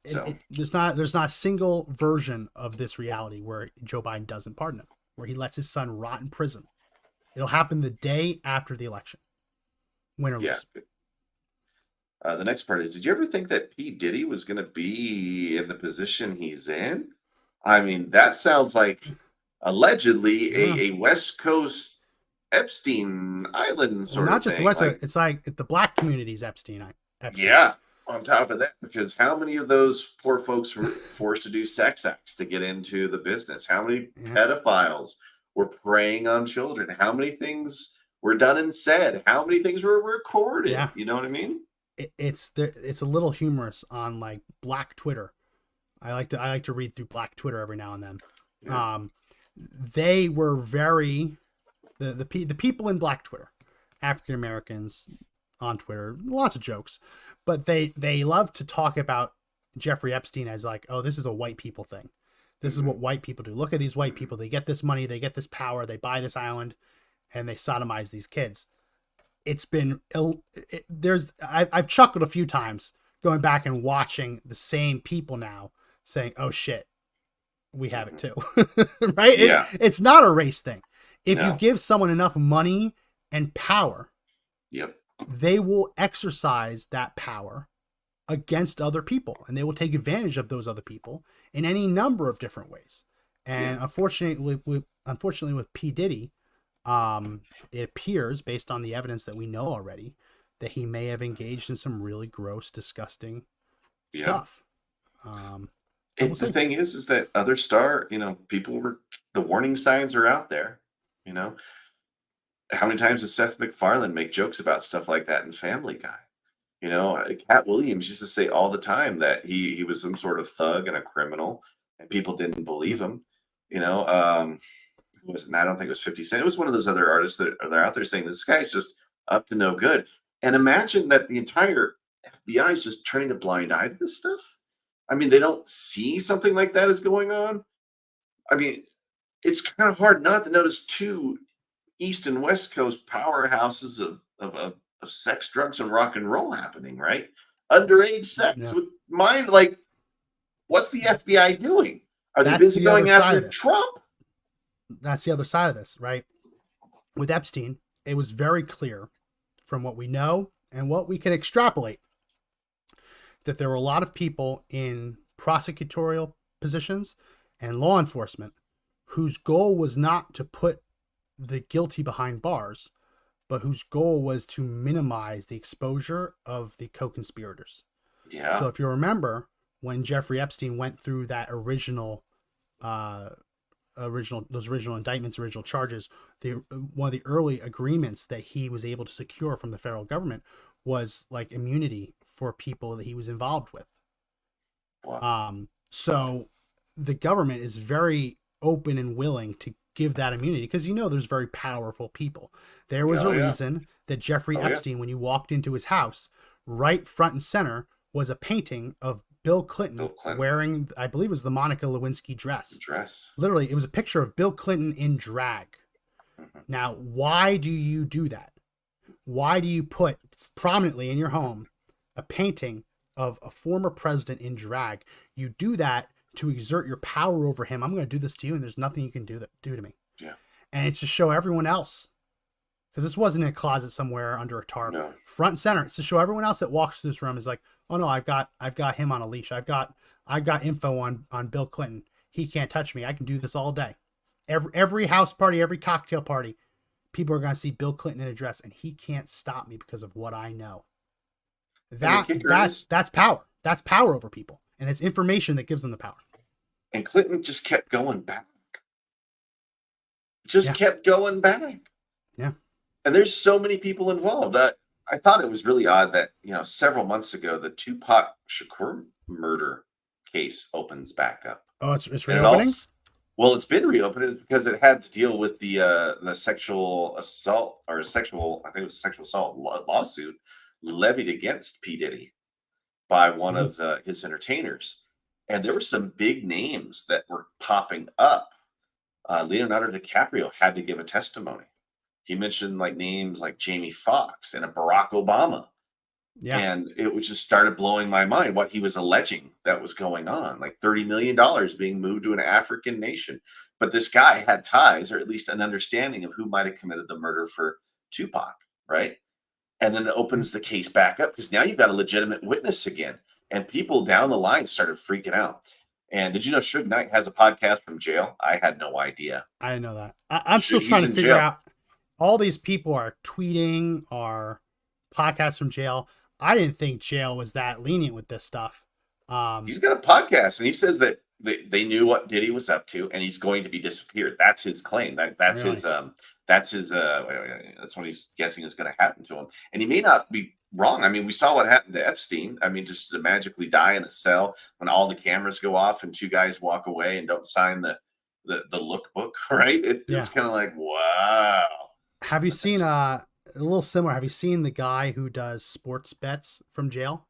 So There's not a single version of this reality where Joe Biden doesn't pardon him, where he lets his son rot in prison. It'll happen the day after the election, win or yeah. lose. The next part is, did you ever think that P. Diddy was going to be in the position he's in? I mean, that sounds like allegedly Yeah. a West Coast Epstein Island Well, sort not of just the thing. West. Like, It's like the black community's Epstein. yeah, on top of that, because how many of those poor folks were forced to do sex acts to get into the business? How many Yeah. pedophiles were preying on children? How many things were done and said? How many things were recorded? Yeah. You know what I mean? It's a little humorous on like Black Twitter. I like to read through Black Twitter every now and then. Yeah. They were very the people in Black Twitter, African Americans on Twitter, lots of jokes, but they love to talk about Jeffrey Epstein as like, oh, this is a white people thing. This is what white people do. Look at these white people. They get this money, they get this power, they buy this island, and they sodomize these kids. It's been I've chuckled a few times going back and watching the same people now saying, oh shit, we have it too. Right? Yeah. It's not a race thing. If you No. give someone enough money and power, Yep. they will exercise that power against other people, and they will take advantage of those other people in any number of different ways. And unfortunately with P. Diddy, it appears, based on the evidence that we know already, that he may have engaged in some really gross, disgusting stuff. The thing is that other star, people the warning signs are out there. You know, how many times does Seth MacFarlane make jokes about stuff like that in Family Guy? Cat Williams used to say all the time that he was some sort of thug and a criminal, and people didn't believe him. Who was it? I don't think it was 50 Cent. It was one of those other artists that are out there saying this guy's just up to no good. And imagine that the entire FBI is just turning a blind eye to this stuff. I mean, they don't see something like that is going on. I mean, it's kind of hard not to notice two East and West Coast powerhouses of sex, drugs, and rock and roll happening, right? Underage sex with mind. Like, what's the FBI doing? Are they busy going after Trump? That's the other side of this, right? With Epstein, it was very clear from what we know and what we can extrapolate that there were a lot of people in prosecutorial positions and law enforcement whose goal was not to put the guilty behind bars, but whose goal was to minimize the exposure of the co-conspirators. Yeah. So if you remember, when Jeffrey Epstein went through that original indictments, original charges, one of the early agreements that he was able to secure from the federal government was like immunity for people that he was involved with. Wow. So the government is very open and willing to give that immunity because there's very powerful people. There was a reason that Jeffrey Epstein, when you walked into his house, right front and center was a painting of Bill Clinton wearing, I believe it was the Monica Lewinsky dress. Literally, it was a picture of Bill Clinton in drag. Now, why do you do that? Why do you put prominently in your home a painting of a former president in drag? You do that to exert your power over him. I'm going to do this to you, and there's nothing you can do to me. Yeah. And it's to show everyone else, because this wasn't in a closet somewhere under a tarp. No. Front and center. It's to show everyone else that walks through this room is like, oh no, I've got him on a leash. I've got info on Bill Clinton. He can't touch me. I can do this all day. Every house party, every cocktail party, people are going to see Bill Clinton in a dress, and he can't stop me because of what I know. That's power. That's power over people, and it's information that gives them the power. And Clinton just kept going back. just Yeah. kept going back. Yeah. And there's so many people involved. I thought it was really odd that, several months ago, the Tupac Shakur murder case opens back up. Oh, it's And reopening? well, it's been reopened is because it had to deal with the sexual assault or I think it was a sexual assault lawsuit levied against P. Diddy by one of his entertainers. And there were some big names that were popping up. Leonardo DiCaprio had to give a testimony. He mentioned like names like Jamie Foxx and a Barack Obama. Yeah. And it was just started blowing my mind what he was alleging that was going on, like $30 million being moved to an African nation. But this guy had ties, or at least an understanding of who might have committed the murder for Tupac, right? And then it opens the case back up because now you've got a legitimate witness again. And people down the line started freaking out. And did you know Suge Knight has a podcast from jail? I had no idea. I didn't know that. I'm still He's trying to in figure jail. out. All these people are tweeting or podcasts from jail. I didn't think jail was that lenient with this stuff. He's got a podcast, and he says that they knew what Diddy was up to, and he's going to be disappeared. That's his claim. That's Really? that's what he's guessing is going to happen to him. And he may not be wrong. I mean, we saw what happened to Epstein. I mean, just to magically die in a cell when all the cameras go off and two guys walk away and don't sign the lookbook, right? It's kind of like, wow. Have you seen a little similar? Have you seen the guy who does sports bets from jail?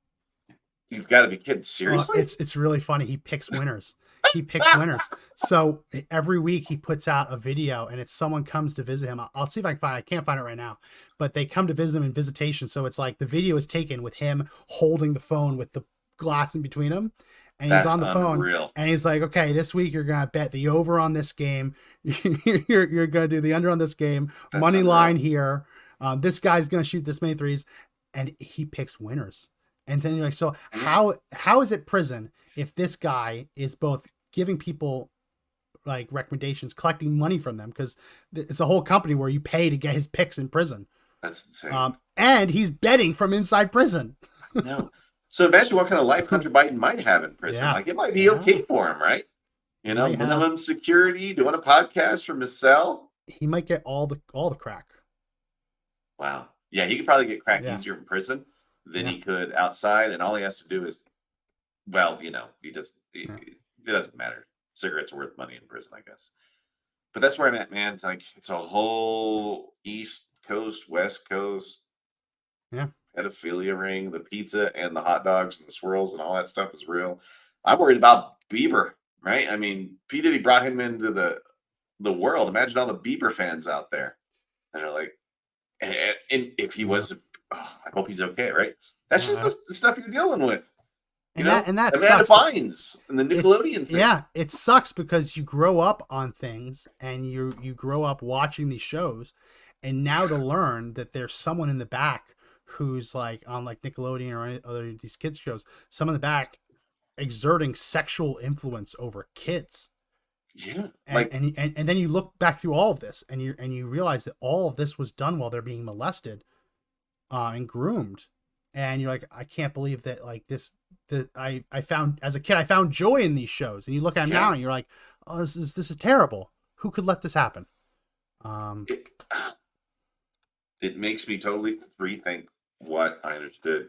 You've got to be kidding. Seriously? It's really funny. He picks winners. He picks winners. So every week he puts out a video, and it's someone comes to visit him. I'll see if I can find it. I can't find it right now, but they come to visit him in visitation. So it's like the video is taken with him holding the phone with the glass in between him. And he's on the phone, and he's like, okay, this week you're going to bet the over on this game. You're going to do the under on this game. That's money line here. This guy's going to shoot this many threes. And he picks winners. And then you're like, so how is it prison if this guy is both giving people like recommendations, collecting money from them? Because it's a whole company where you pay to get his picks in prison. That's insane. And he's betting from inside prison. No. So imagine what kind of life Hunter Biden might have in prison. Yeah. Like it might be okay for him, right? Minimum security, doing a podcast from his cell. He might get all the crack. Wow. Yeah, he could probably get crack easier in prison than he could outside. And all he has to do is, it doesn't matter. Cigarettes are worth money in prison, I guess. But that's where I'm at, man. Like it's a whole East Coast, West Coast. Yeah. Pedophilia ring, the pizza and the hot dogs and the swirls and all that stuff is real. I'm worried about Bieber, right? I mean, P. Diddy brought him into the world. Imagine all the Bieber fans out there that are like, and if he was, I hope he's okay, right? That's just the stuff you're dealing with. And that Amanda sucks. Bynes and the Nickelodeon thing. Yeah, it sucks because you grow up on things and you grow up watching these shows, and now to learn that there's someone in the back who's like on like Nickelodeon or any other of these kids shows, some in the back exerting sexual influence over kids. Yeah. And then you look back through all of this and you realize that all of this was done while they're being molested and groomed. And you're like, I can't believe that like this I found as a kid, I found joy in these shows. And you look at them now and you're like, oh, this is terrible. Who could let this happen? It makes me totally rethink what I understood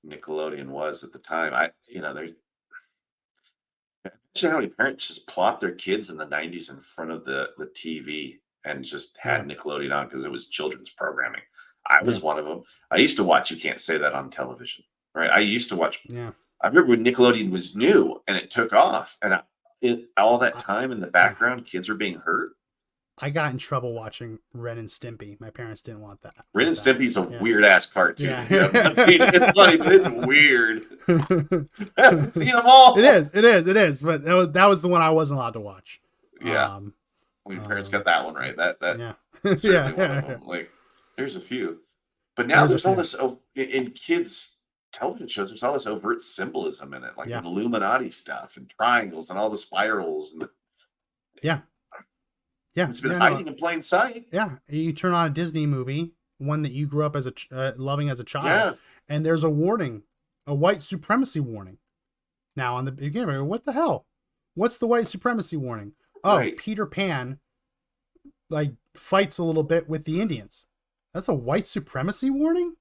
Nickelodeon was at the time. Imagine how many parents just plopped their kids in the 90s in front of the TV and just had Nickelodeon on because it was children's programming. I was one of them. I used to watch You Can't Say That on television, right? I used to watch. Yeah. I remember when Nickelodeon was new and it took off, and all that time in the background, kids were being hurt. I got in trouble watching Ren and Stimpy. My parents didn't want that. Ren and Stimpy's a weird ass cartoon. Yeah. I've seen it. It's funny, but it's weird. I haven't seen them all. It is. But that was the one I wasn't allowed to watch. Yeah. Well, your parents got that one right. That yeah. certainly one of them. Like, there's a few. But now there's all this in kids' television shows. There's all this overt symbolism in it, like Illuminati stuff and triangles and all the spirals and it's been hiding in plain sight. Yeah, you turn on a Disney movie, one that you grew up as loving as a child, and there's a warning, a white supremacy warning. Now on the beginning, what the hell? What's the white supremacy warning? Oh, right. Peter Pan like fights a little bit with the Indians. That's a white supremacy warning?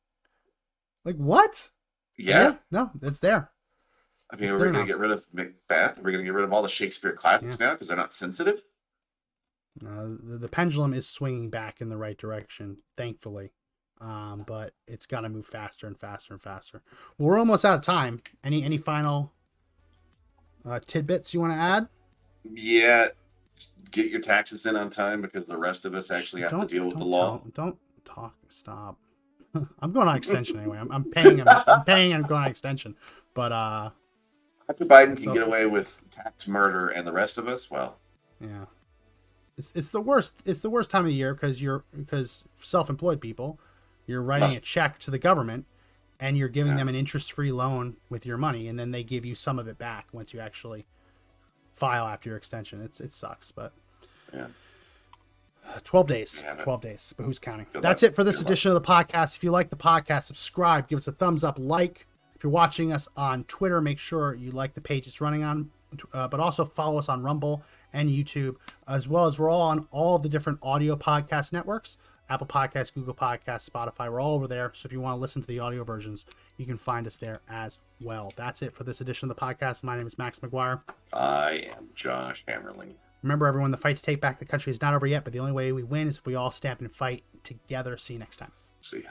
Like what? Yeah. No, it's there. I mean, It's are we there going now. to get rid of Macbeth? Are we going to get rid of all the Shakespeare classics now because they're not sensitive? The pendulum is swinging back in the right direction, thankfully. But it's got to move faster and faster and faster. Well, we're almost out of time. Any final tidbits you want to add? Yeah. Get your taxes in on time because the rest of us actually have to deal with the law. Don't talk. Stop. I'm going on extension anyway. I'm paying. I'm paying and going on extension. But After Biden can get away with tax murder and the rest of us, well, yeah, it's the worst. It's the worst time of the year because self-employed people, you're writing a check to the government, and you're giving them an interest-free loan with your money, and then they give you some of it back once you actually file after your extension. It sucks, but yeah. 12 days. 12 days, but who's counting? That's it for this edition of the podcast. If you like the podcast, subscribe, give us a thumbs up, like. If you're watching us on Twitter, make sure you like the page it's running on, but also follow us on Rumble and YouTube, as well as we're all on all the different audio podcast networks, Apple Podcasts, Google Podcasts, Spotify. We're all over there. So if you want to listen to the audio versions, you can find us there as well. That's it for this edition of the podcast. My name is Max McGuire. I am Josh Hammerling. Remember, everyone, the fight to take back the country is not over yet, but the only way we win is if we all stand and fight together. See you next time. See ya.